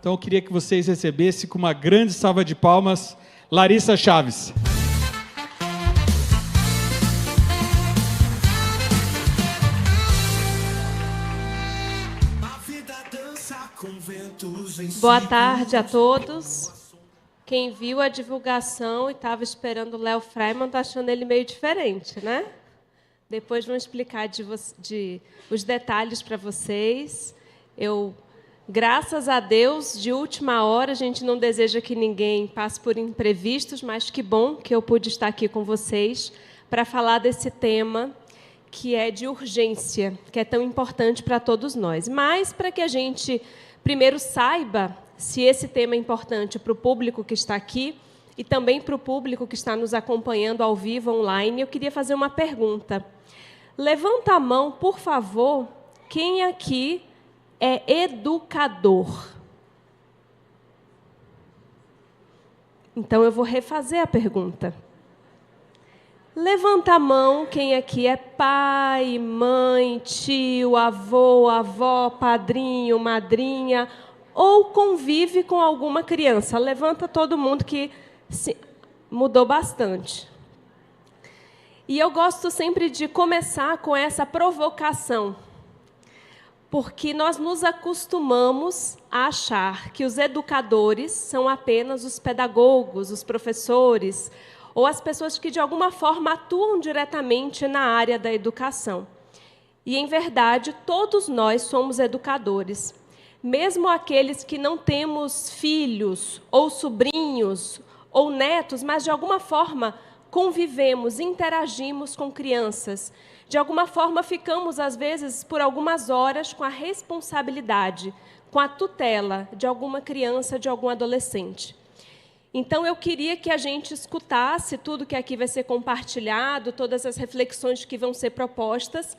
Então eu queria que vocês recebessem com uma grande salva de palmas Larissa Chaves. Boa tarde a todos. Quem viu a divulgação e estava esperando o Léo Freiman está achando ele meio diferente, né? Depois vou explicar os detalhes para vocês. Graças a Deus, de última hora, a gente não deseja que ninguém passe por imprevistos, mas que bom que eu pude estar aqui com vocês para falar desse tema que é de urgência, que é tão importante para todos nós. Mas, para que a gente primeiro saiba se esse tema é importante para o público que está aqui e também para o público que está nos acompanhando ao vivo, online, eu queria fazer uma pergunta. Levanta a mão, por favor, quem aqui é educador? Então, eu vou refazer a pergunta. Levanta a mão quem aqui é pai, mãe, tio, avô, avó, padrinho, madrinha, ou convive com alguma criança. Levanta todo mundo que mudou bastante. E eu gosto sempre de começar com essa provocação, porque nós nos acostumamos a achar que os educadores são apenas os pedagogos, os professores, ou as pessoas que, de alguma forma, atuam diretamente na área da educação. E, em verdade, todos nós somos educadores. Mesmo aqueles que não temos filhos, ou sobrinhos, ou netos, mas, de alguma forma, convivemos, interagimos com crianças. De alguma forma, ficamos, às vezes, por algumas horas, com a responsabilidade, com a tutela de alguma criança, de algum adolescente. Então, eu queria que a gente escutasse tudo que aqui vai ser compartilhado, todas as reflexões que vão ser propostas,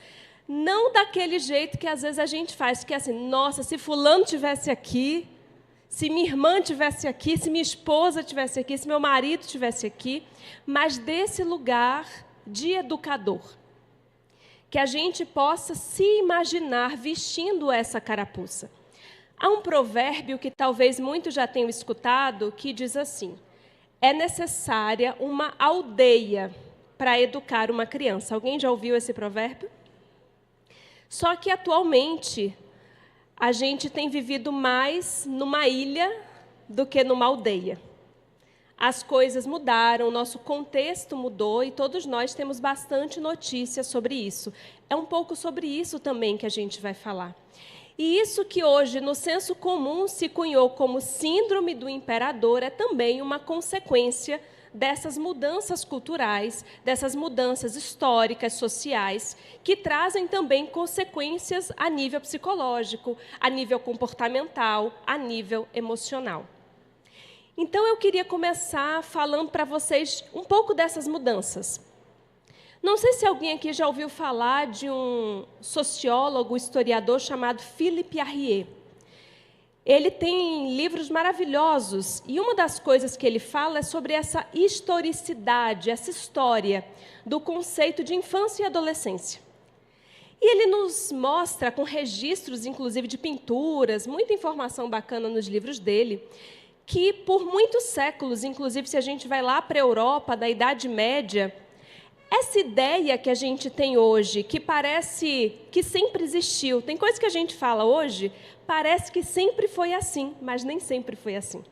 não daquele jeito que, às vezes, a gente faz, que é assim, nossa, se fulano tivesse aqui, se minha irmã tivesse aqui, se minha esposa tivesse aqui, se meu marido tivesse aqui, mas desse lugar de educador. Que a gente possa se imaginar vestindo essa carapuça. Há um provérbio que talvez muitos já tenham escutado, que diz assim: é necessária uma aldeia para educar uma criança. Alguém já ouviu esse provérbio? Só que, atualmente, a gente tem vivido mais numa ilha do que numa aldeia. As coisas mudaram, o nosso contexto mudou e todos nós temos bastante notícia sobre isso. É um pouco sobre isso também que a gente vai falar. E isso que hoje, no senso comum, se cunhou como síndrome do imperador, é também uma consequência dessas mudanças culturais, dessas mudanças históricas, sociais, que trazem também consequências a nível psicológico, a nível comportamental, a nível emocional. Então, eu queria começar falando para vocês um pouco dessas mudanças. Não sei se alguém aqui já ouviu falar de um sociólogo, historiador chamado Philippe Arrier. Ele tem livros maravilhosos, e uma das coisas que ele fala é sobre essa historicidade, essa história do conceito de infância e adolescência. E ele nos mostra, com registros, inclusive, de pinturas, muita informação bacana nos livros dele, que por muitos séculos, inclusive se a gente vai lá para a Europa, da Idade Média, essa ideia que a gente tem hoje, que parece que sempre existiu, tem coisa que a gente fala hoje, parece que sempre foi assim, mas nem sempre foi assim.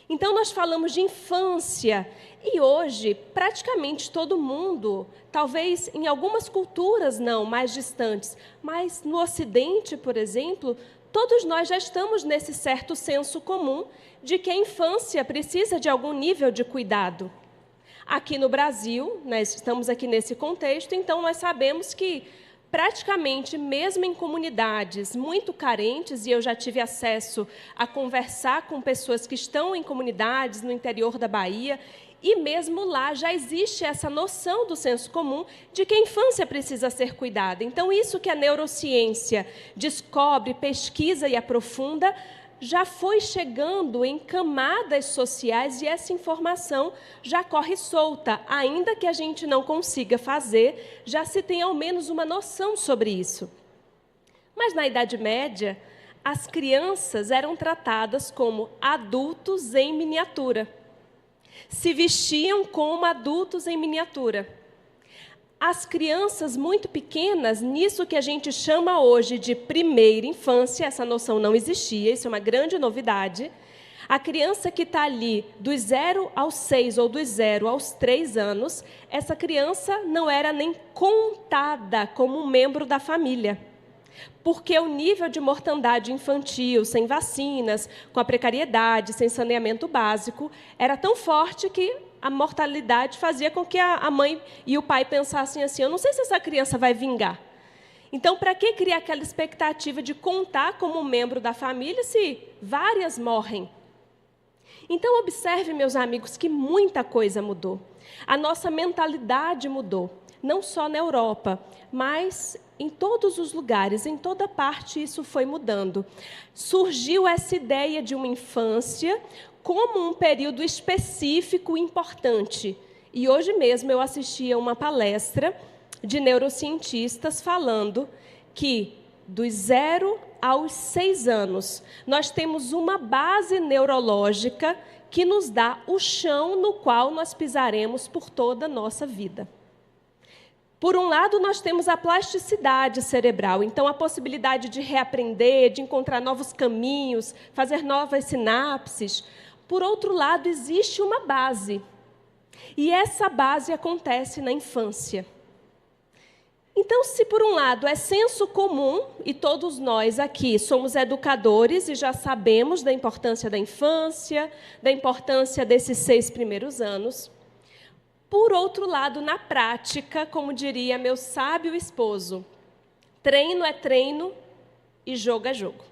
Então, nós falamos de infância, e hoje, praticamente todo mundo, talvez em algumas culturas não, mais distantes, mas no Ocidente, por exemplo, todos nós já estamos nesse certo senso comum de que a infância precisa de algum nível de cuidado. Aqui no Brasil, nós estamos aqui nesse contexto, então nós sabemos que praticamente, mesmo em comunidades muito carentes, e eu já tive acesso a conversar com pessoas que estão em comunidades no interior da Bahia, e mesmo lá já existe essa noção do senso comum de que a infância precisa ser cuidada. Então, isso que a neurociência descobre, pesquisa e aprofunda, já foi chegando em camadas sociais e essa informação já corre solta. Ainda que a gente não consiga fazer, já se tem ao menos uma noção sobre isso. Mas, na Idade Média, as crianças eram tratadas como adultos em miniatura. Se vestiam como adultos em miniatura. As crianças muito pequenas, nisso que a gente chama hoje de primeira infância, essa noção não existia, isso é uma grande novidade. A criança que está ali dos 0 aos 6 ou dos 0 aos 3 anos, essa criança não era nem contada como um membro da família. Porque o nível de mortandade infantil, sem vacinas, com a precariedade, sem saneamento básico, era tão forte que a mortalidade fazia com que a mãe e o pai pensassem assim, eu não sei se essa criança vai vingar. Então, para que criar aquela expectativa de contar como um membro da família se várias morrem? Então, observe, meus amigos, que muita coisa mudou. A nossa mentalidade mudou, não só na Europa, mas em todos os lugares, em toda parte, isso foi mudando. Surgiu essa ideia de uma infância como um período específico importante. E hoje mesmo eu assisti a uma palestra de neurocientistas falando que dos 0 aos 6 anos, nós temos uma base neurológica que nos dá o chão no qual nós pisaremos por toda a nossa vida. Por um lado, nós temos a plasticidade cerebral, então a possibilidade de reaprender, de encontrar novos caminhos, fazer novas sinapses. Por outro lado, existe uma base, e essa base acontece na infância. Então, se por um lado é senso comum, e todos nós aqui somos educadores e já sabemos da importância da infância, da importância desses 6 primeiros anos, por outro lado, na prática, como diria meu sábio esposo, treino é treino e jogo é jogo.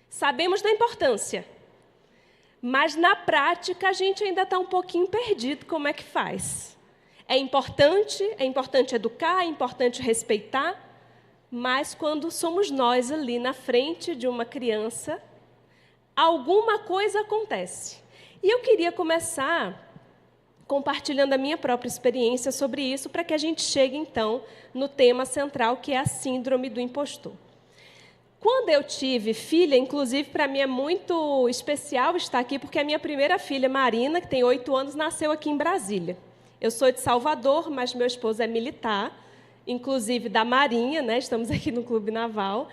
Sabemos da importância, mas na prática a gente ainda está um pouquinho perdido como é que faz. É importante educar, é importante respeitar, mas quando somos nós ali na frente de uma criança, alguma coisa acontece. E eu queria começar compartilhando a minha própria experiência sobre isso, para que a gente chegue, então, no tema central, que é a síndrome do impostor. Quando eu tive filha, inclusive, para mim é muito especial estar aqui, porque a minha primeira filha, Marina, que tem 8 anos, nasceu aqui em Brasília. Eu sou de Salvador, mas meu esposo é militar, inclusive da Marinha, né? Estamos aqui no Clube Naval.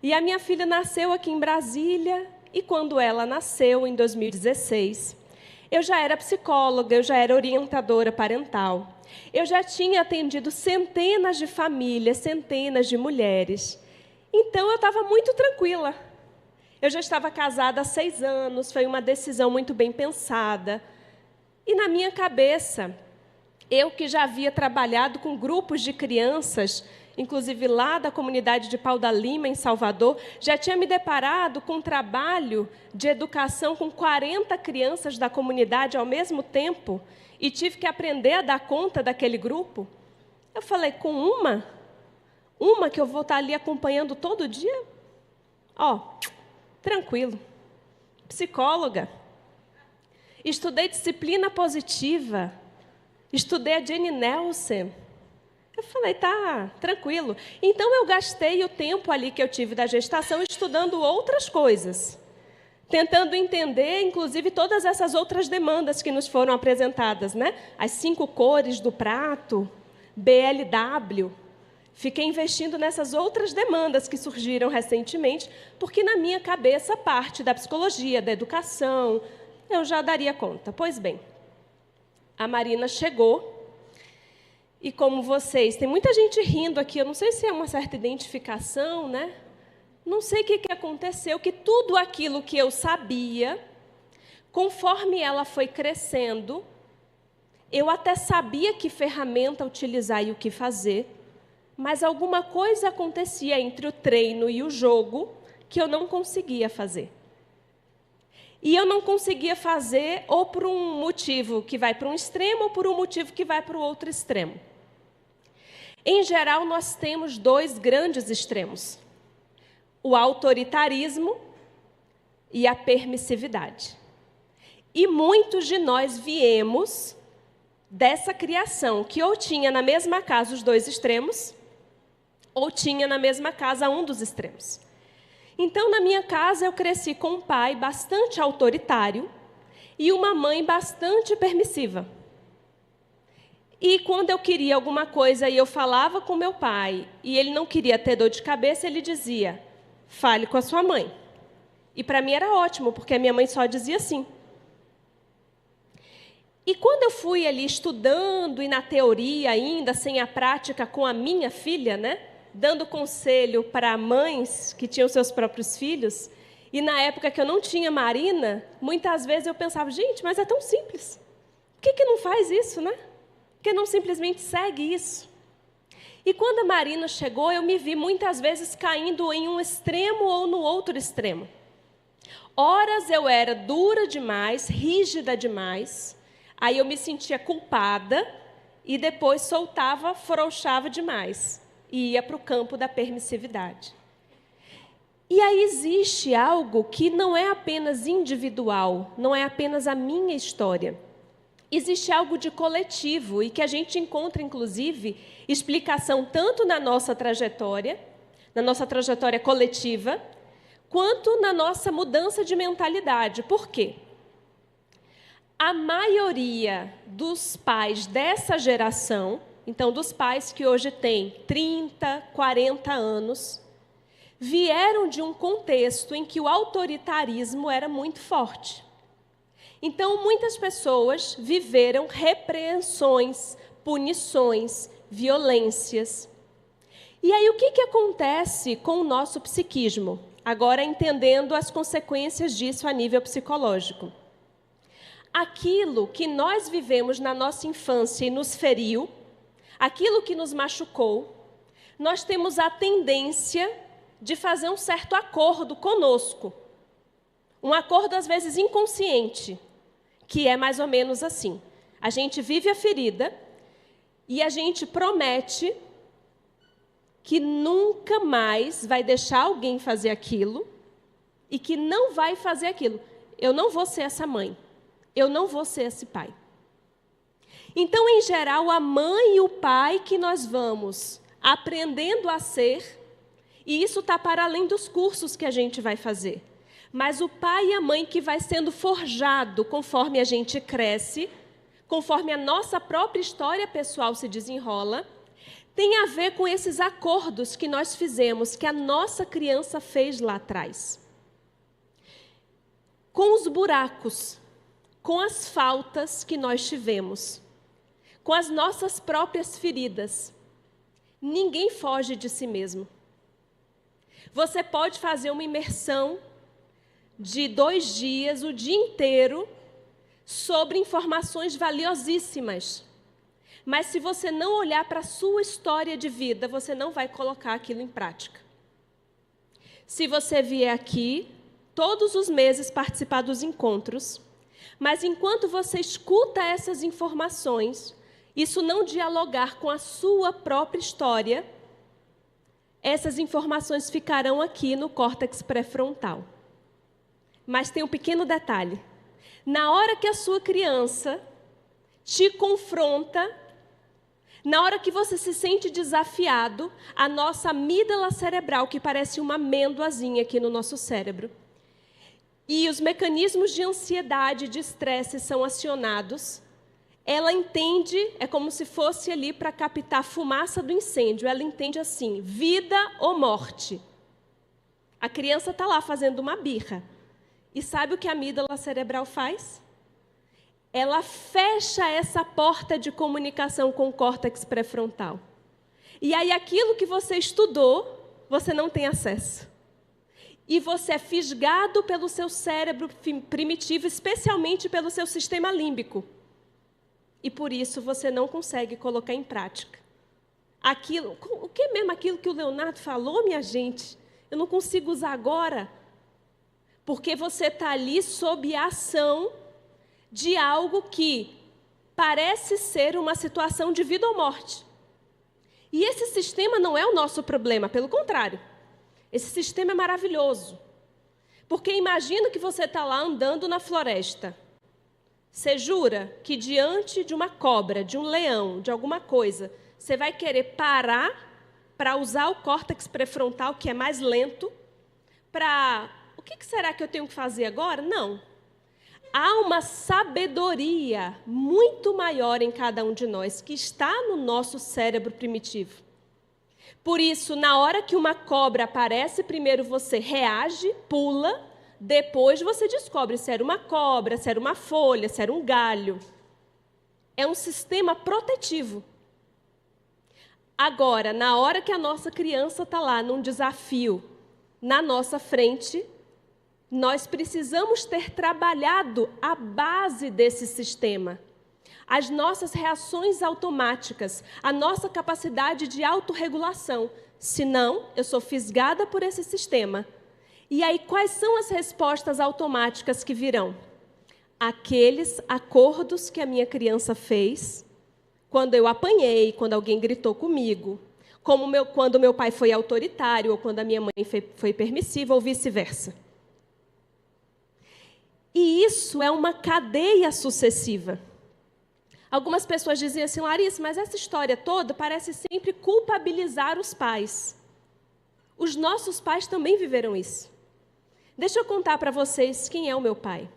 E a minha filha nasceu aqui em Brasília, e quando ela nasceu, em 2016, eu já era psicóloga, eu já era orientadora parental. Eu já tinha atendido centenas de famílias, centenas de mulheres. Então, eu estava muito tranquila. Eu já estava casada há 6 anos, foi uma decisão muito bem pensada. E, na minha cabeça, eu que já havia trabalhado com grupos de crianças, inclusive lá da comunidade de Pau da Lima, em Salvador, já tinha me deparado com um trabalho de educação com 40 crianças da comunidade ao mesmo tempo, e tive que aprender a dar conta daquele grupo. Eu falei, com uma que eu vou estar ali acompanhando todo dia? Tranquilo. Psicóloga. Estudei disciplina positiva. Estudei a Jenny Nelson. Eu falei, tá, tranquilo. Então, eu gastei o tempo ali que eu tive da gestação estudando outras coisas. Tentando entender, inclusive, todas essas outras demandas que nos foram apresentadas, né? As 5 cores do prato, BLW. Fiquei investindo nessas outras demandas que surgiram recentemente, porque na minha cabeça, parte da psicologia, da educação, eu já daria conta. Pois bem, a Marina chegou, e como vocês, tem muita gente rindo aqui, eu não sei se é uma certa identificação, né? Não sei o que aconteceu, que tudo aquilo que eu sabia, conforme ela foi crescendo, eu até sabia que ferramenta utilizar e o que fazer, mas alguma coisa acontecia entre o treino e o jogo que eu não conseguia fazer. E eu não conseguia fazer ou por um motivo que vai para um extremo ou por um motivo que vai para o outro extremo. Em geral, nós temos 2 grandes extremos: o autoritarismo e a permissividade. E muitos de nós viemos dessa criação, que ou tinha na mesma casa os 2 extremos, ou tinha na mesma casa um dos extremos. Então, na minha casa, eu cresci com um pai bastante autoritário e uma mãe bastante permissiva. E quando eu queria alguma coisa e eu falava com meu pai e ele não queria ter dor de cabeça, ele dizia: fale com a sua mãe. E para mim era ótimo, porque a minha mãe só dizia sim. E quando eu fui ali estudando e na teoria ainda, sem a prática com a minha filha, né, dando conselho para mães que tinham seus próprios filhos, e na época que eu não tinha Marina, muitas vezes eu pensava: gente, mas é tão simples. Por que não faz isso, né? Por que não simplesmente segue isso? E quando a Marina chegou, eu me vi muitas vezes caindo em um extremo ou no outro extremo. Horas eu era dura demais, rígida demais, aí eu me sentia culpada e depois soltava, afrouxava demais e ia para o campo da permissividade. E aí existe algo que não é apenas individual, não é apenas a minha história. Existe algo de coletivo e que a gente encontra, inclusive, explicação tanto na nossa trajetória coletiva, quanto na nossa mudança de mentalidade. Por quê? A maioria dos pais dessa geração, então dos pais que hoje têm 30, 40 anos, vieram de um contexto em que o autoritarismo era muito forte. Então, muitas pessoas viveram repreensões, punições, violências. E aí, o que acontece com o nosso psiquismo? Agora, entendendo as consequências disso a nível psicológico. Aquilo que nós vivemos na nossa infância e nos feriu, aquilo que nos machucou, nós temos a tendência de fazer um certo acordo conosco. Um acordo, às vezes, inconsciente, que é mais ou menos assim. A gente vive a ferida e a gente promete que nunca mais vai deixar alguém fazer aquilo e que não vai fazer aquilo. Eu não vou ser essa mãe. Eu não vou ser esse pai. Então, em geral, a mãe e o pai que nós vamos aprendendo a ser, e isso está para além dos cursos que a gente vai fazer. Mas o pai e a mãe que vai sendo forjado conforme a gente cresce, conforme a nossa própria história pessoal se desenrola, tem a ver com esses acordos que nós fizemos, que a nossa criança fez lá atrás. Com os buracos, com as faltas que nós tivemos, com as nossas próprias feridas. Ninguém foge de si mesmo. Você pode fazer uma imersão de 2 dias, o dia inteiro, sobre informações valiosíssimas. Mas se você não olhar para a sua história de vida, você não vai colocar aquilo em prática. Se você vier aqui, todos os meses participar dos encontros, mas enquanto você escuta essas informações, isso não dialogar com a sua própria história, essas informações ficarão aqui no córtex pré-frontal. Mas tem um pequeno detalhe. Na hora que a sua criança te confronta, na hora que você se sente desafiado, a nossa amígdala cerebral, que parece uma amêndoazinha aqui no nosso cérebro, e os mecanismos de ansiedade e de estresse são acionados, ela entende, é como se fosse ali para captar a fumaça do incêndio, ela entende assim: vida ou morte. A criança está lá fazendo uma birra. E sabe o que a amígdala cerebral faz? Ela fecha essa porta de comunicação com o córtex pré-frontal. E aí aquilo que você estudou, você não tem acesso. E você é fisgado pelo seu cérebro primitivo, especialmente pelo seu sistema límbico. E por isso você não consegue colocar em prática. Aquilo, o que é mesmo aquilo que o Leonardo falou, minha gente? Eu não consigo usar agora. Porque você está ali sob a ação de algo que parece ser uma situação de vida ou morte. E esse sistema não é o nosso problema, pelo contrário. Esse sistema é maravilhoso. Porque imagina que você está lá andando na floresta. Você jura que diante de uma cobra, de um leão, de alguma coisa, você vai querer parar para usar o córtex pré-frontal, que é mais lento, para o que será que eu tenho que fazer agora? Não. Há uma sabedoria muito maior em cada um de nós, que está no nosso cérebro primitivo. Por isso, na hora que uma cobra aparece, primeiro você reage, pula, depois você descobre se era uma cobra, se era uma folha, se era um galho. É um sistema protetivo. Agora, na hora que a nossa criança está lá num desafio na nossa frente, nós precisamos ter trabalhado a base desse sistema. As nossas reações automáticas, a nossa capacidade de autorregulação. Senão, eu sou fisgada por esse sistema. E aí, quais são as respostas automáticas que virão? Aqueles acordos que a minha criança fez quando eu apanhei, quando alguém gritou comigo, quando meu pai foi autoritário, ou quando a minha mãe foi permissiva, ou vice-versa. E isso é uma cadeia sucessiva. Algumas pessoas dizem assim, Larissa, mas essa história toda parece sempre culpabilizar os pais. Os nossos pais também viveram isso. Deixa eu contar para vocês quem é o meu pai.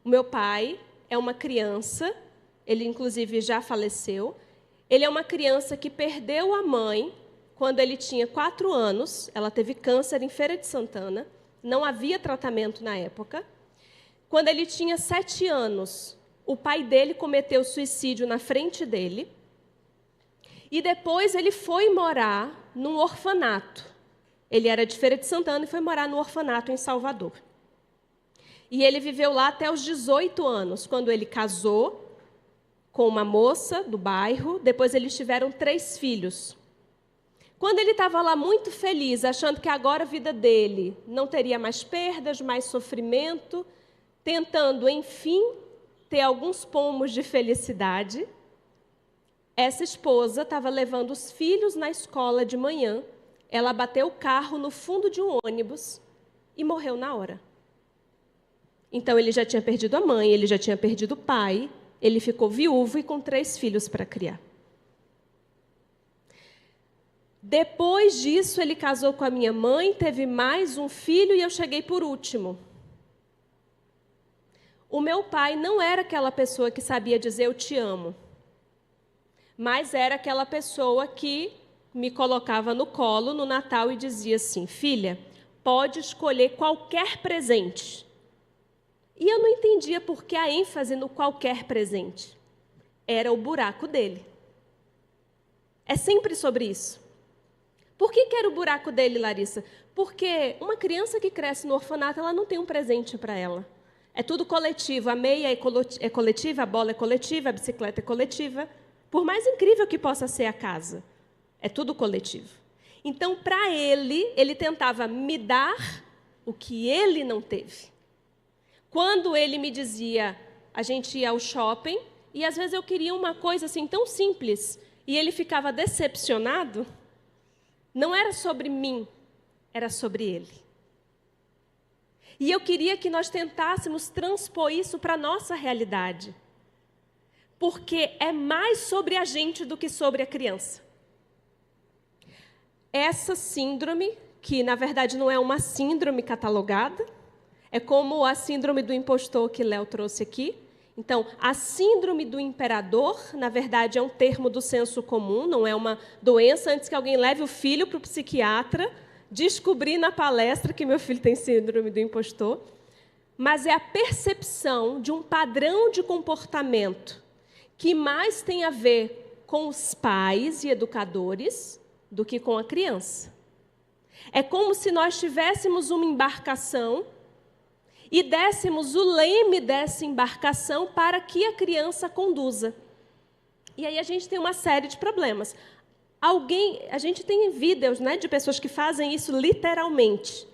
O meu pai é uma criança, ele inclusive já faleceu. Ele é uma criança que perdeu a mãe quando ele tinha 4 anos. Ela teve câncer em Feira de Santana, não havia tratamento na época. Quando ele tinha 7 anos, o pai dele cometeu suicídio na frente dele. E depois ele foi morar num orfanato. Ele era de Feira de Santana e foi morar no orfanato em Salvador. E ele viveu lá até os 18 anos, quando ele casou com uma moça do bairro. Depois eles tiveram 3 filhos. Quando ele estava lá muito feliz, achando que agora a vida dele não teria mais perdas, mais sofrimento, tentando, enfim, ter alguns pomos de felicidade, essa esposa estava levando os filhos na escola de manhã. Ela bateu o carro no fundo de um ônibus e morreu na hora. Então, ele já tinha perdido a mãe, ele já tinha perdido o pai, ele ficou viúvo e com 3 filhos para criar. Depois disso, ele casou com a minha mãe, teve mais um filho e eu cheguei por último. O meu pai não era aquela pessoa que sabia dizer eu te amo, mas era aquela pessoa que me colocava no colo no Natal e dizia assim, filha, pode escolher qualquer presente. E eu não entendia por que a ênfase no qualquer presente. Era o buraco dele. É sempre sobre isso. Por que era o buraco dele, Larissa? Porque uma criança que cresce no orfanato, ela não tem um presente para ela. É tudo coletivo. A meia é coletiva, a bola é coletiva, a bicicleta é coletiva. Por mais incrível que possa ser a casa, é tudo coletivo. Então, para ele tentava me dar o que ele não teve. Quando ele me dizia, a gente ia ao shopping, e às vezes eu queria uma coisa assim tão simples, e ele ficava decepcionado, não era sobre mim, era sobre ele. E eu queria que nós tentássemos transpor isso para a nossa realidade. Porque é mais sobre a gente do que sobre a criança. Essa síndrome, que na verdade não é uma síndrome catalogada, é como a síndrome do impostor que Léo trouxe aqui. Então, a síndrome do imperador, na verdade, é um termo do senso comum, não é uma doença. Antes que alguém leve o filho para o psiquiatra, descobri na palestra que meu filho tem síndrome do impostor, mas é a percepção de um padrão de comportamento que mais tem a ver com os pais e educadores do que com a criança. É como se nós tivéssemos uma embarcação e dessemos o leme dessa embarcação para que a criança conduza. E aí a gente tem uma série de problemas. A gente tem vídeos, né, de pessoas que fazem isso literalmente.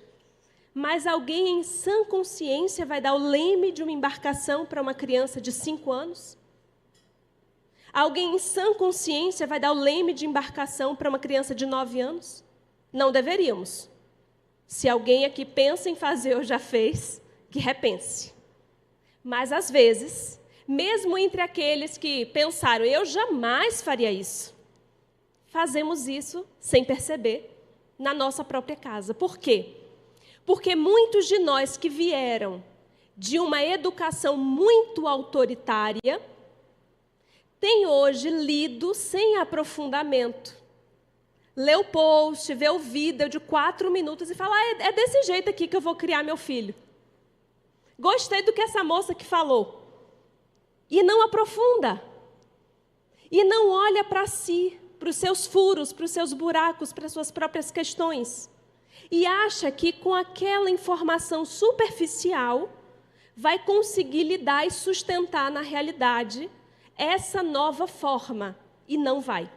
Mas alguém em sã consciência vai dar o leme de uma embarcação para uma criança de 5 anos? Alguém em sã consciência vai dar o leme de embarcação para uma criança de 9 anos? Não deveríamos. Se alguém aqui pensa em fazer ou já fez, que repense. Mas, às vezes, mesmo entre aqueles que pensaram, eu jamais faria isso, fazemos isso sem perceber na nossa própria casa. Por quê? Porque muitos de nós que vieram de uma educação muito autoritária têm hoje lido sem aprofundamento. Lê o post, vê o vídeo de 4 minutos e fala, é desse jeito aqui que eu vou criar meu filho. Gostei do que essa moça que falou. E não aprofunda. E não olha para si, para os seus furos, para os seus buracos, para as suas próprias questões. E acha que com aquela informação superficial vai conseguir lidar e sustentar na realidade essa nova forma. E não vai.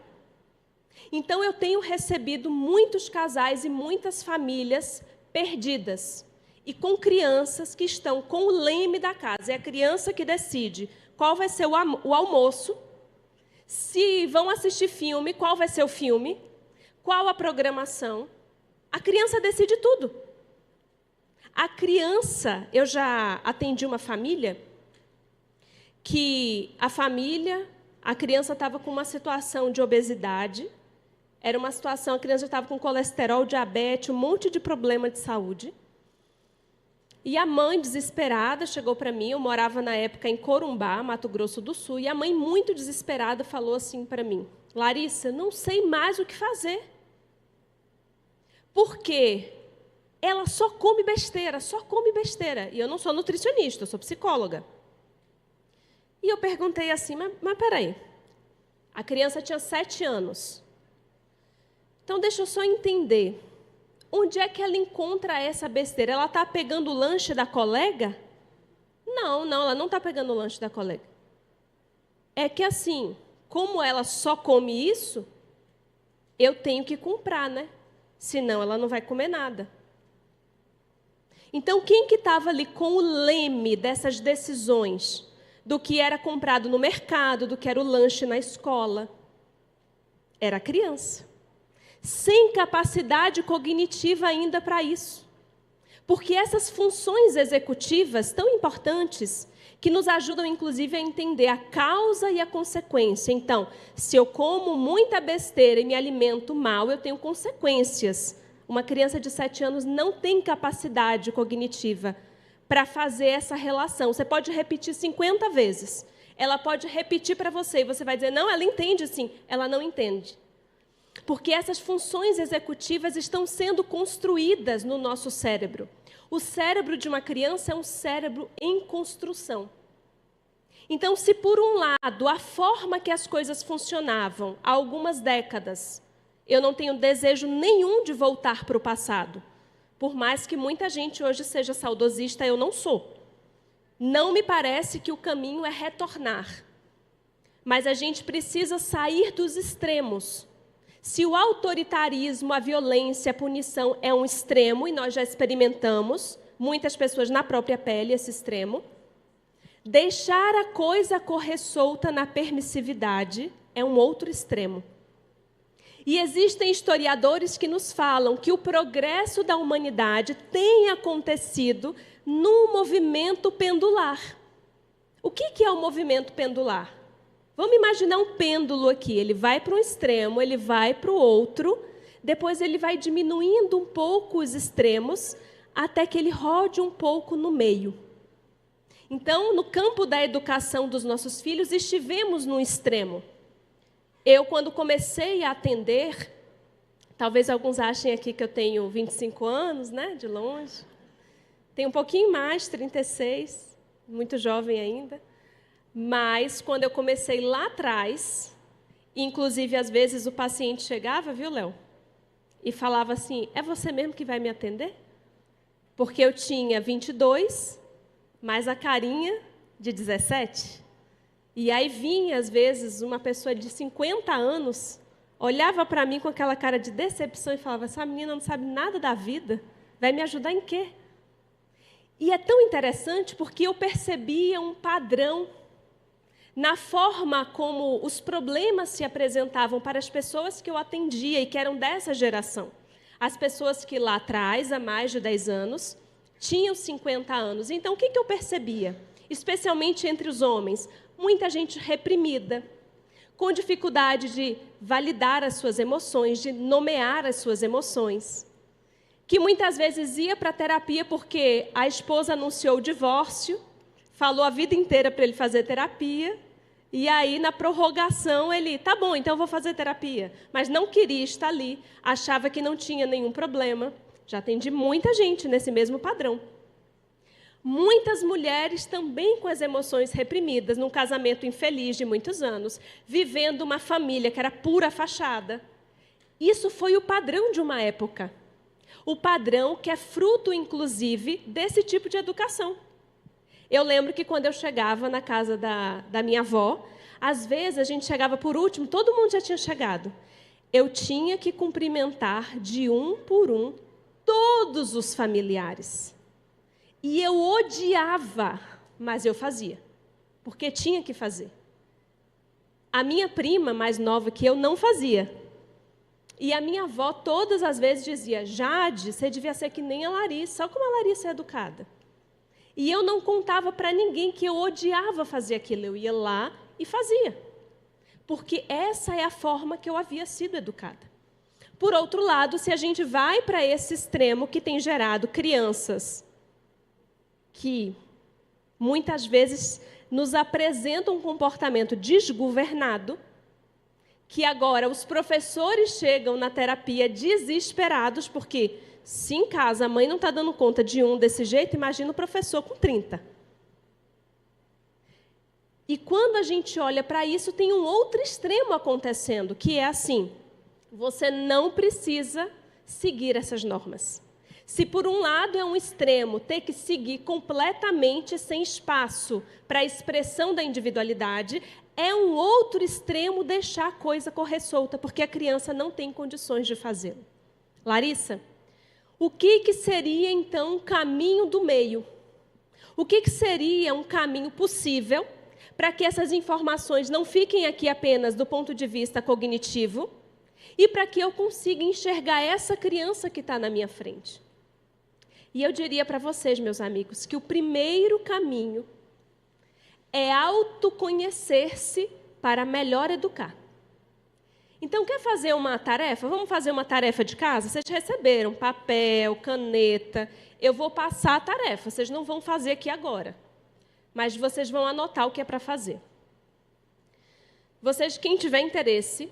Então, eu tenho recebido muitos casais e muitas famílias perdidas. E com crianças que estão com o leme da casa. É a criança que decide qual vai ser o almoço, se vão assistir filme, qual vai ser o filme, qual a programação. A criança decide tudo. A criança, eu já atendi uma família que a criança estava com uma situação de obesidade, era uma situação, a criança estava com colesterol, diabetes, um monte de problema de saúde. E a mãe, desesperada, chegou para mim, eu morava na época em Corumbá, Mato Grosso do Sul, e a mãe, muito desesperada, falou assim para mim, Larissa, não sei mais o que fazer. Porque ela só come besteira. E eu não sou nutricionista, eu sou psicóloga. E eu perguntei assim, mas peraí, a criança tinha 7 anos. Então, deixa eu só entender. Onde é que ela encontra essa besteira? Ela está pegando o lanche da colega? Não, ela não está pegando o lanche da colega. É que assim, como ela só come isso, eu tenho que comprar, né? Senão ela não vai comer nada. Então, quem que estava ali com o leme dessas decisões do que era comprado no mercado, do que era o lanche na escola? Era a criança. Sem capacidade cognitiva ainda para isso. Porque essas funções executivas tão importantes que nos ajudam, inclusive, a entender a causa e a consequência. Então, se eu como muita besteira e me alimento mal, eu tenho consequências. Uma criança de 7 anos não tem capacidade cognitiva para fazer essa relação. Você pode repetir 50 vezes. Ela pode repetir para você e você vai dizer, não, ela entende sim. Ela não entende. Porque essas funções executivas estão sendo construídas no nosso cérebro. O cérebro de uma criança é um cérebro em construção. Então, se por um lado, a forma que as coisas funcionavam há algumas décadas, eu não tenho desejo nenhum de voltar para o passado. Por mais que muita gente hoje seja saudosista, eu não sou. Não me parece que o caminho é retornar. Mas a gente precisa sair dos extremos. Se o autoritarismo, a violência, a punição é um extremo, e nós já experimentamos, muitas pessoas na própria pele, esse extremo, deixar a coisa correr solta na permissividade é um outro extremo. E existem historiadores que nos falam que o progresso da humanidade tem acontecido num movimento pendular. O que é o movimento pendular? Vamos imaginar um pêndulo aqui, ele vai para um extremo, ele vai para o outro, depois ele vai diminuindo um pouco os extremos, até que ele rode um pouco no meio. Então, no campo da educação dos nossos filhos, estivemos no extremo. Eu, quando comecei a atender, talvez alguns achem aqui que eu tenho 25 anos, né, de longe, tenho um pouquinho mais, 36, muito jovem ainda. Mas, quando eu comecei lá atrás, inclusive, às vezes, o paciente chegava, viu, Léo? E falava assim, é você mesmo que vai me atender? Porque eu tinha 22, mais a carinha de 17. E aí vinha, às vezes, uma pessoa de 50 anos, olhava para mim com aquela cara de decepção e falava, essa menina não sabe nada da vida, vai me ajudar em quê? E é tão interessante porque eu percebia um padrão na forma como os problemas se apresentavam para as pessoas que eu atendia e que eram dessa geração. As pessoas que lá atrás, há mais de 10 anos, tinham 50 anos. Então, o que eu percebia? Especialmente entre os homens, muita gente reprimida, com dificuldade de validar as suas emoções, de nomear as suas emoções. que muitas vezes ia para a terapia porque a esposa anunciou o divórcio, falou a vida inteira para ele fazer terapia, e aí, na prorrogação, ele, tá bom, então eu vou fazer terapia. Mas não queria estar ali, achava que não tinha nenhum problema. Já atendi muita gente nesse mesmo padrão. Muitas mulheres também com as emoções reprimidas, num casamento infeliz de muitos anos, vivendo uma família que era pura fachada. Isso foi o padrão de uma época. O padrão que é fruto, inclusive, desse tipo de educação. Eu lembro que quando eu chegava na casa da minha avó, às vezes a gente chegava por último, todo mundo já tinha chegado. Eu tinha que cumprimentar de um por um todos os familiares. E eu odiava, mas eu fazia, porque tinha que fazer. A minha prima, mais nova que eu, não fazia. E a minha avó, todas as vezes, dizia, Jade, você devia ser que nem a Larissa, olha como a Larissa é educada. E eu não contava para ninguém que eu odiava fazer aquilo. Eu ia lá e fazia. Porque essa é a forma que eu havia sido educada. Por outro lado, se a gente vai para esse extremo que tem gerado crianças que muitas vezes nos apresentam um comportamento desgovernado, que agora os professores chegam na terapia desesperados, porque se em casa a mãe não está dando conta de um desse jeito, imagina o professor com 30. E quando a gente olha para isso, tem um outro extremo acontecendo, que é assim, você não precisa seguir essas normas. Se por um lado é um extremo ter que seguir completamente sem espaço para a expressão da individualidade, é um outro extremo deixar a coisa correr solta, porque a criança não tem condições de fazê-lo. Larissa, o que seria, então, um caminho do meio? O que seria um caminho possível para que essas informações não fiquem aqui apenas do ponto de vista cognitivo e para que eu consiga enxergar essa criança que está na minha frente? E eu diria para vocês, meus amigos, que o primeiro caminho é autoconhecer-se para melhor educar. Então, quer fazer uma tarefa? Vamos fazer uma tarefa de casa? Vocês receberam papel, caneta. Eu vou passar a tarefa. Vocês não vão fazer aqui agora. Mas vocês vão anotar o que é para fazer. Vocês, quem tiver interesse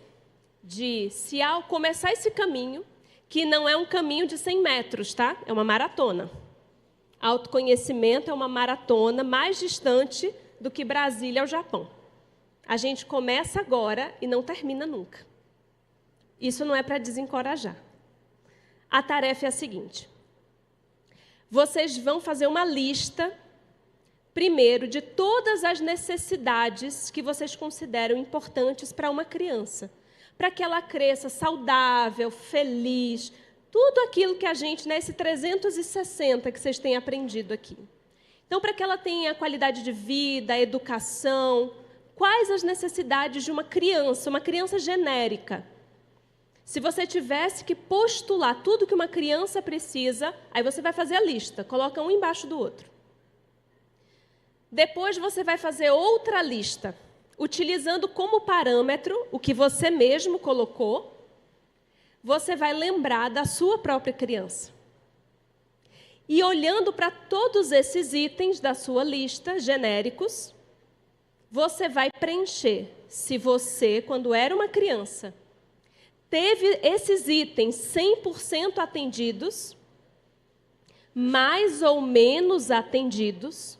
de, se ao começar esse caminho, que não é um caminho de 100 metros, tá? É uma maratona. Autoconhecimento é uma maratona mais distante do que Brasília ao Japão. A gente começa agora e não termina nunca. Isso não é para desencorajar. A tarefa é a seguinte. Vocês vão fazer uma lista, primeiro, de todas as necessidades que vocês consideram importantes para uma criança. Para que ela cresça saudável, feliz, tudo aquilo que a gente, nesse 360 que vocês têm aprendido aqui. Então, para que ela tenha qualidade de vida, educação, quais as necessidades de uma criança genérica? Se você tivesse que postular tudo que uma criança precisa, aí você vai fazer a lista, coloca um embaixo do outro. Depois você vai fazer outra lista, utilizando como parâmetro o que você mesmo colocou, você vai lembrar da sua própria criança. E olhando para todos esses itens da sua lista, genéricos, você vai preencher se você, quando era uma criança, teve esses itens 100% atendidos, mais ou menos atendidos,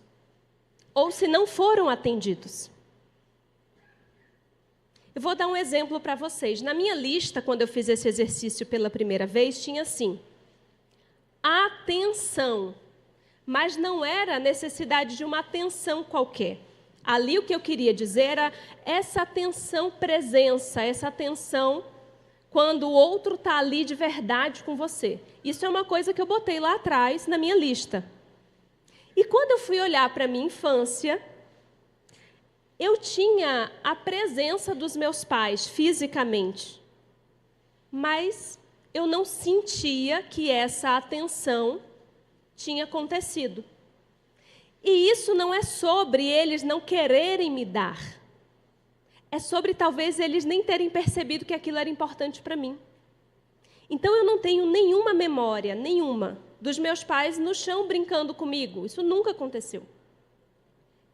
ou se não foram atendidos. Eu vou dar um exemplo para vocês. Na minha lista, quando eu fiz esse exercício pela primeira vez, tinha assim, atenção, mas não era a necessidade de uma atenção qualquer. Ali o que eu queria dizer era essa atenção presença, essa atenção quando o outro está ali de verdade com você. Isso é uma coisa que eu botei lá atrás na minha lista. E quando eu fui olhar para a minha infância, eu tinha a presença dos meus pais fisicamente, mas eu não sentia que essa atenção tinha acontecido. E isso não é sobre eles não quererem me dar. É sobre talvez eles nem terem percebido que aquilo era importante para mim. Então, eu não tenho nenhuma memória, nenhuma, dos meus pais no chão brincando comigo. Isso nunca aconteceu.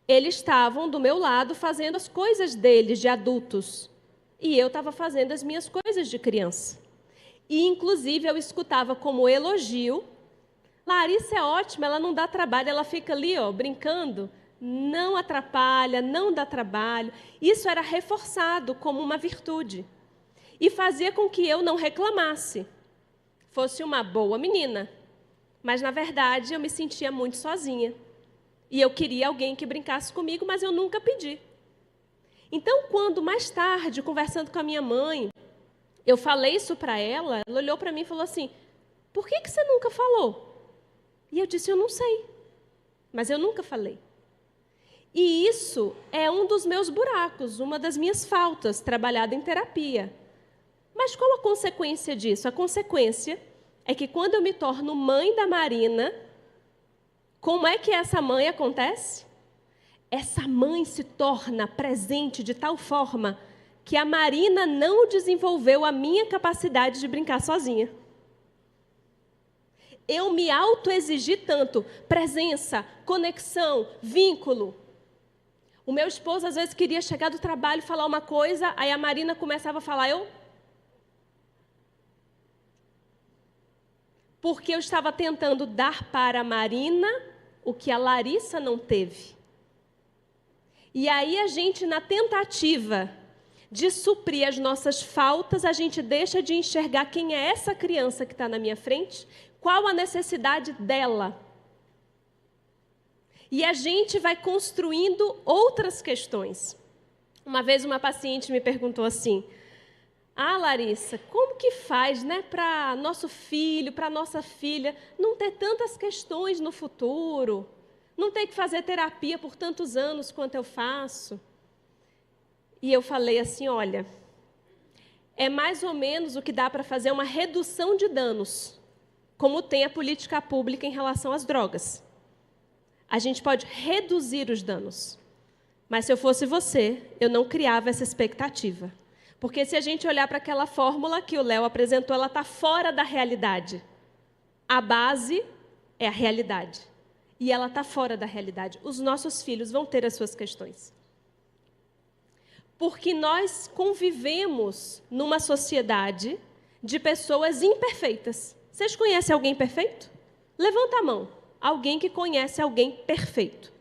Eles estavam do meu lado fazendo as coisas deles de adultos. E eu estava fazendo as minhas coisas de criança. E, inclusive, eu escutava como elogio: Larissa é ótima, ela não dá trabalho, ela fica ali, ó, brincando, não atrapalha, não dá trabalho. Isso era reforçado como uma virtude. E fazia com que eu não reclamasse. Fosse uma boa menina. Mas, na verdade, eu me sentia muito sozinha. E eu queria alguém que brincasse comigo, mas eu nunca pedi. Então, quando mais tarde, conversando com a minha mãe, eu falei isso para ela, ela olhou para mim e falou assim: por que você nunca falou? E eu disse: eu não sei, mas eu nunca falei. E isso é um dos meus buracos, uma das minhas faltas, trabalhada em terapia. Mas qual a consequência disso? A consequência é que quando eu me torno mãe da Marina, como é que essa mãe acontece? Essa mãe se torna presente de tal forma que a Marina não desenvolveu a minha capacidade de brincar sozinha. Eu me autoexigi tanto presença, conexão, vínculo. O meu esposo às vezes queria chegar do trabalho e falar uma coisa, aí a Marina começava a falar, porque eu estava tentando dar para a Marina o que a Larissa não teve. E aí a gente, na tentativa de suprir as nossas faltas, a gente deixa de enxergar quem é essa criança que está na minha frente, qual a necessidade dela. E a gente vai construindo outras questões. Uma vez uma paciente me perguntou assim: Larissa, como que faz, né, para nosso filho, para nossa filha, não ter tantas questões no futuro, não ter que fazer terapia por tantos anos quanto eu faço? E eu falei assim: olha, é mais ou menos o que dá para fazer uma redução de danos, como tem a política pública em relação às drogas. A gente pode reduzir os danos. Mas se eu fosse você, eu não criava essa expectativa. Porque se a gente olhar para aquela fórmula que o Léo apresentou, ela está fora da realidade. A base é a realidade. E ela está fora da realidade. Os nossos filhos vão ter as suas questões. Porque nós convivemos numa sociedade de pessoas imperfeitas. Vocês conhecem alguém perfeito? Levanta a mão. Alguém que conhece alguém perfeito.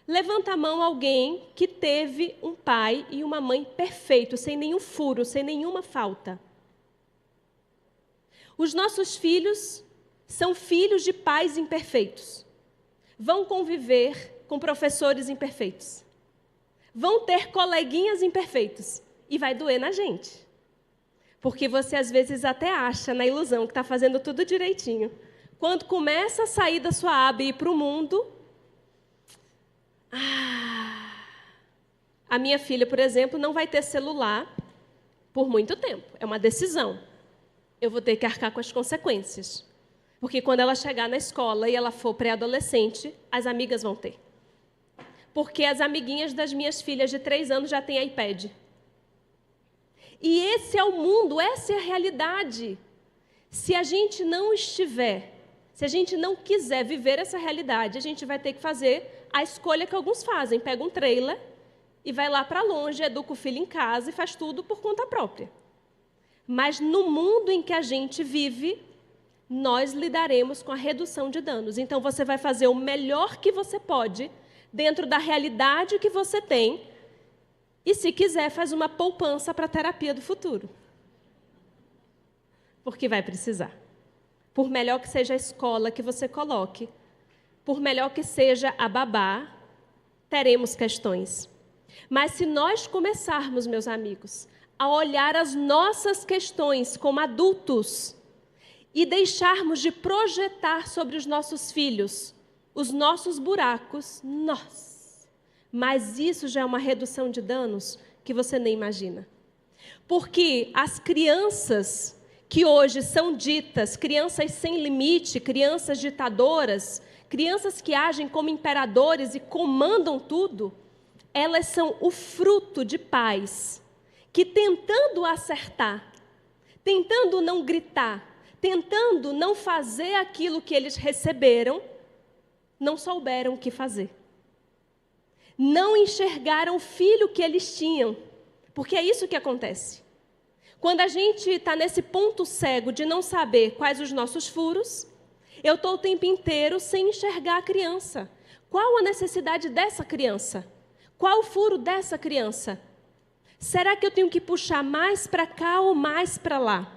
Levanta a mão alguém que teve um pai e uma mãe perfeitos, sem nenhum furo, sem nenhuma falta. Os nossos filhos são filhos de pais imperfeitos. Vão conviver com professores imperfeitos. Vão ter coleguinhas imperfeitos. E vai doer na gente. Porque você, às vezes, até acha, na ilusão, que está fazendo tudo direitinho. Quando começa a sair da sua aba e ir para o mundo... A minha filha, por exemplo, não vai ter celular por muito tempo. É uma decisão. Eu vou ter que arcar com as consequências. Porque quando ela chegar na escola e ela for pré-adolescente, as amigas vão ter. Porque as amiguinhas das minhas filhas de 3 anos já têm iPad. E esse é o mundo, essa é a realidade. Se a gente não estiver, se a gente não quiser viver essa realidade, a gente vai ter que fazer a escolha que alguns fazem. Pega um trailer e vai lá para longe, educa o filho em casa e faz tudo por conta própria. Mas no mundo em que a gente vive, nós lidaremos com a redução de danos. Então, você vai fazer o melhor que você pode, dentro da realidade que você tem, e, se quiser, faz uma poupança para a terapia do futuro. Porque vai precisar. Por melhor que seja a escola que você coloque, por melhor que seja a babá, teremos questões. Mas se nós começarmos, meus amigos, a olhar as nossas questões como adultos e deixarmos de projetar sobre os nossos filhos os nossos buracos, mas isso já é uma redução de danos que você nem imagina. Porque as crianças que hoje são ditas crianças sem limite, crianças ditadoras, crianças que agem como imperadores e comandam tudo, elas são o fruto de pais que, tentando acertar, tentando não gritar, tentando não fazer aquilo que eles receberam, não souberam o que fazer. Não enxergaram o filho que eles tinham, porque é isso que acontece. Quando a gente está nesse ponto cego de não saber quais os nossos furos, eu estou o tempo inteiro sem enxergar a criança. Qual a necessidade dessa criança? Qual o furo dessa criança? Será que eu tenho que puxar mais para cá ou mais para lá?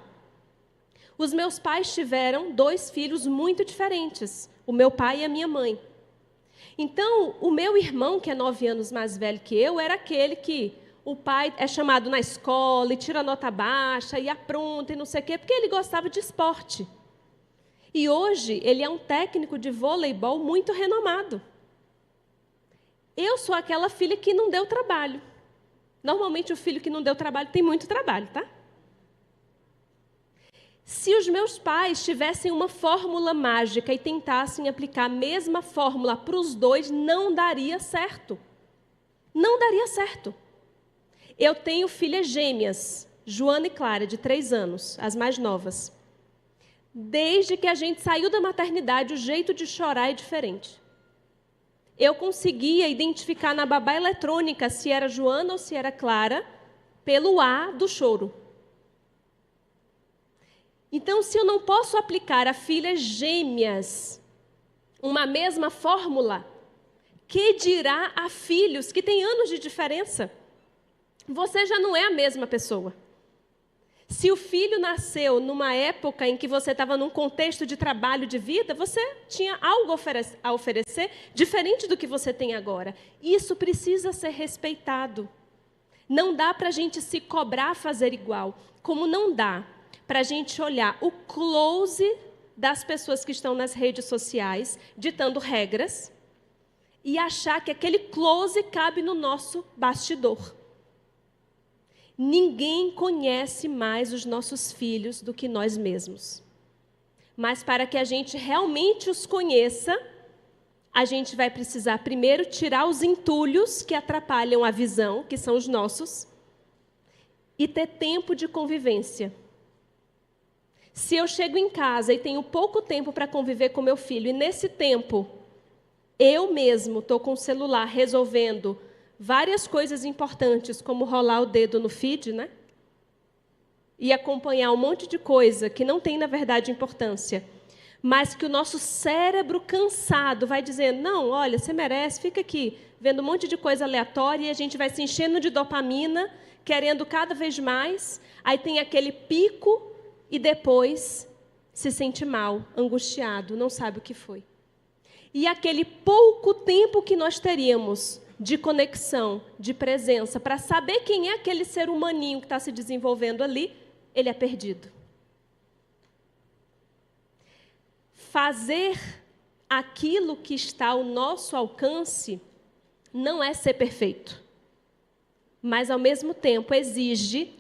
Os meus pais tiveram 2 filhos muito diferentes, o meu pai e a minha mãe. Então, o meu irmão, que é 9 anos mais velho que eu, era aquele que o pai é chamado na escola e tira nota baixa e apronta e não sei o quê, porque ele gostava de esporte. E hoje ele é um técnico de voleibol muito renomado. Eu sou aquela filha que não deu trabalho. Normalmente o filho que não deu trabalho tem muito trabalho, tá? Se os meus pais tivessem uma fórmula mágica e tentassem aplicar a mesma fórmula para os 2, não daria certo. Não daria certo. Eu tenho filhas gêmeas, Joana e Clara, de 3 anos, as mais novas. Desde que a gente saiu da maternidade, o jeito de chorar é diferente. Eu conseguia identificar na babá eletrônica se era Joana ou se era Clara, pelo A do choro. Então, se eu não posso aplicar a filhas gêmeas uma mesma fórmula, que dirá a filhos que têm anos de diferença? Você já não é a mesma pessoa. Se o filho nasceu numa época em que você estava num contexto de trabalho, de vida, você tinha algo a oferecer diferente do que você tem agora. Isso precisa ser respeitado. Não dá para a gente se cobrar fazer igual, como não dá para a gente olhar o close das pessoas que estão nas redes sociais, ditando regras, e achar que aquele close cabe no nosso bastidor. Ninguém conhece mais os nossos filhos do que nós mesmos. Mas para que a gente realmente os conheça, a gente vai precisar primeiro tirar os entulhos que atrapalham a visão, que são os nossos, e ter tempo de convivência. Se eu chego em casa e tenho pouco tempo para conviver com meu filho, e nesse tempo eu mesmo estou com o celular resolvendo várias coisas importantes, como rolar o dedo no feed, né? E acompanhar um monte de coisa que não tem, na verdade, importância, mas que o nosso cérebro cansado vai dizer, não, olha, você merece, fica aqui, vendo um monte de coisa aleatória, e a gente vai se enchendo de dopamina, querendo cada vez mais, aí tem aquele pico, e depois se sente mal, angustiado, não sabe o que foi. E aquele pouco tempo que nós teríamos de conexão, de presença, para saber quem é aquele ser humaninho que está se desenvolvendo ali, ele é perdido. Fazer aquilo que está ao nosso alcance não é ser perfeito, mas, ao mesmo tempo, exige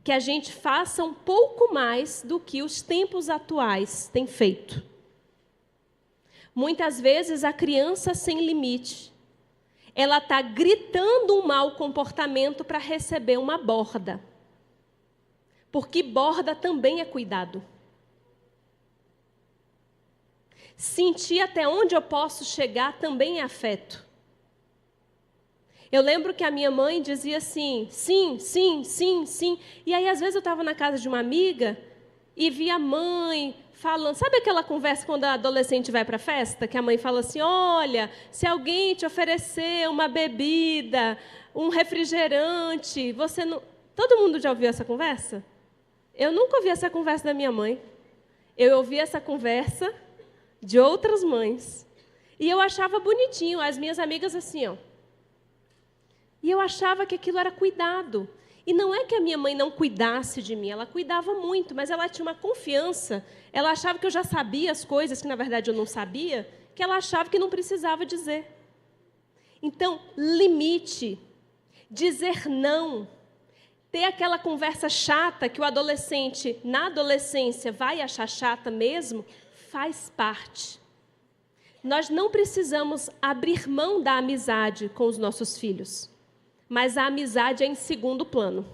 que a gente faça um pouco mais do que os tempos atuais têm feito. Muitas vezes, a criança sem limite, ela está gritando um mau comportamento para receber uma borda. Porque borda também é cuidado. Sentir até onde eu posso chegar também é afeto. Eu lembro que a minha mãe dizia assim, sim, sim, sim, sim. E aí, às vezes, eu estava na casa de uma amiga e via a mãe falando... Sabe aquela conversa quando a adolescente vai para a festa? Que a mãe fala assim, olha, se alguém te oferecer uma bebida, um refrigerante, você não... Todo mundo já ouviu essa conversa? Eu nunca ouvi essa conversa da minha mãe. Eu ouvi essa conversa de outras mães. E eu achava bonitinho, as minhas amigas assim, ó. E eu achava que aquilo era cuidado. E não é que a minha mãe não cuidasse de mim, ela cuidava muito, mas ela tinha uma confiança. Ela achava que eu já sabia as coisas que, na verdade, eu não sabia, que ela achava que não precisava dizer. Então, limite, dizer não, ter aquela conversa chata que o adolescente, na adolescência, vai achar chata mesmo, faz parte. Nós não precisamos abrir mão da amizade com os nossos filhos. Mas a amizade é em segundo plano.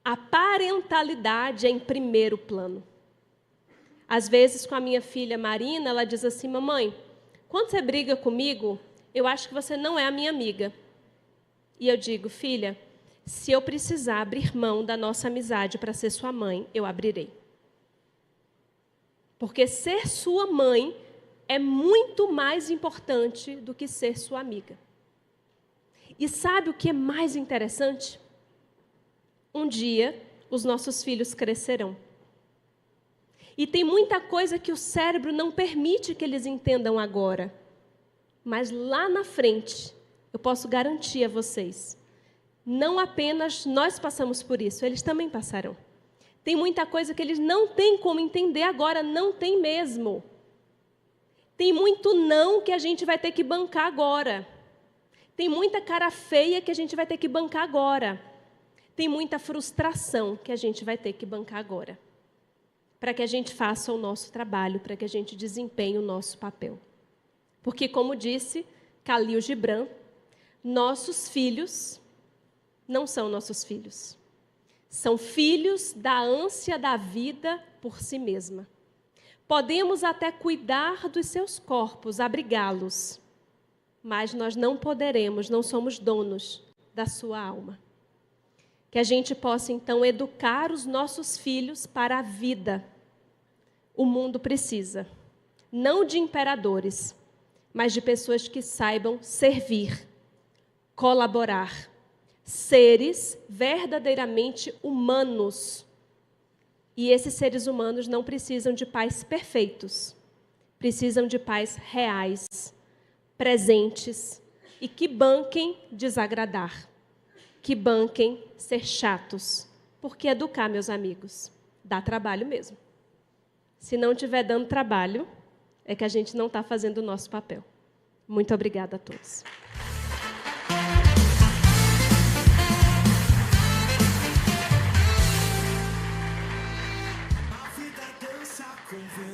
A parentalidade é em primeiro plano. Às vezes, com a minha filha Marina, ela diz assim: mamãe, quando você briga comigo, eu acho que você não é a minha amiga. E eu digo: filha, se eu precisar abrir mão da nossa amizade para ser sua mãe, eu abrirei. Porque ser sua mãe é muito mais importante do que ser sua amiga. E sabe o que é mais interessante? Um dia, os nossos filhos crescerão. E tem muita coisa que o cérebro não permite que eles entendam agora. Mas lá na frente, eu posso garantir a vocês, não apenas nós passamos por isso, eles também passarão. Tem muita coisa que eles não têm como entender agora, não tem mesmo. Tem muito não que a gente vai ter que bancar agora. Tem muita cara feia que a gente vai ter que bancar agora. Tem muita frustração que a gente vai ter que bancar agora. Para que a gente faça o nosso trabalho, para que a gente desempenhe o nosso papel. Porque, como disse Khalil Gibran, nossos filhos não são nossos filhos. São filhos da ânsia da vida por si mesma. Podemos até cuidar dos seus corpos, abrigá-los, mas nós não poderemos, não somos donos da sua alma. Que a gente possa, então, educar os nossos filhos para a vida. O mundo precisa, não de imperadores, mas de pessoas que saibam servir, colaborar, seres verdadeiramente humanos. E esses seres humanos não precisam de pais perfeitos, precisam de pais reais, presentes e que banquem desagradar, que banquem ser chatos, porque educar, meus amigos, dá trabalho mesmo. Se não estiver dando trabalho, é que a gente não está fazendo o nosso papel. Muito obrigada a todos.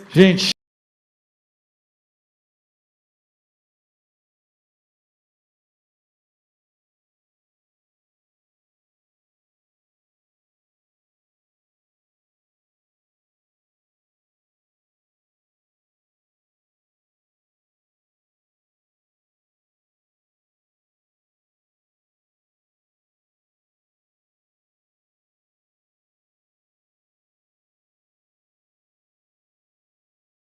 Gente,